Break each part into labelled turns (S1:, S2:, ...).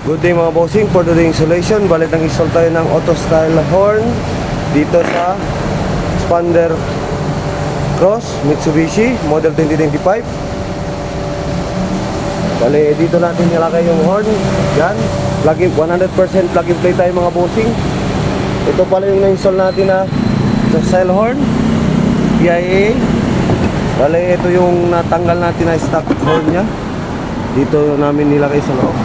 S1: Good day mga bossing, for today installation, balik nang install tayo ng auto style horn dito sa Expander Cross Mitsubishi model 2025. Bale, dito natin nilagay yung horn. Yan, plug in, 100% plug and play tayo mga bossing. Ito pala yung na-install natin na style horn PIA. Bale, ito yung natanggal natin na stock horn nya. Dito namin nilagay sa loob.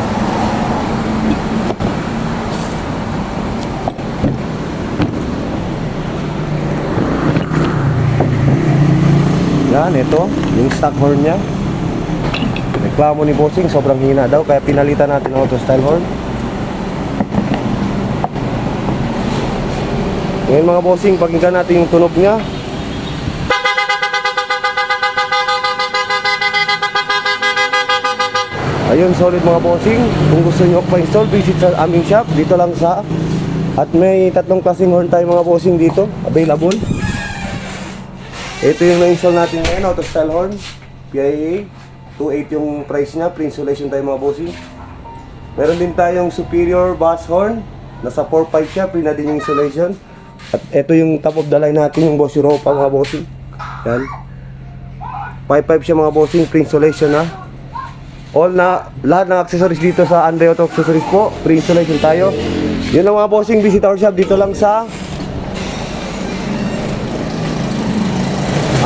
S1: Yan, ito yung stock horn nya. Reklamo ni bossing, sobrang hina daw, kaya pinalitan natin ng auto style horn. Ngayon mga bossing, pakinggan natin yung tunog nya. Ayun, solid mga bossing. Kung gusto nyo pa-install, visit sa aming shop. Dito lang sa, at may tatlong klaseng horn tayo mga bossing dito available. Ito yung na-install natin ngayon, auto style horn PIA. 2.8 yung price nya, pre-installation tayo mga bossing. Meron din tayong superior bass horn, nasa 4.5 siya, pre na din yung installation. At ito yung top of the line natin, yung Boss Europa mga bossing. Yan, 5.5 siya mga bossing, pre-installation na. Lahat ng accessories dito sa Andre Auto Accessories po, pre-installation tayo. Yun lang mga bossing, visit our shop dito lang sa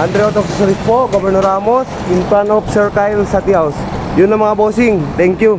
S1: Andre Auto Accessories po, Governor Ramos, in front of Sir Kyle Sati House. Yun lang mga bossing, thank you.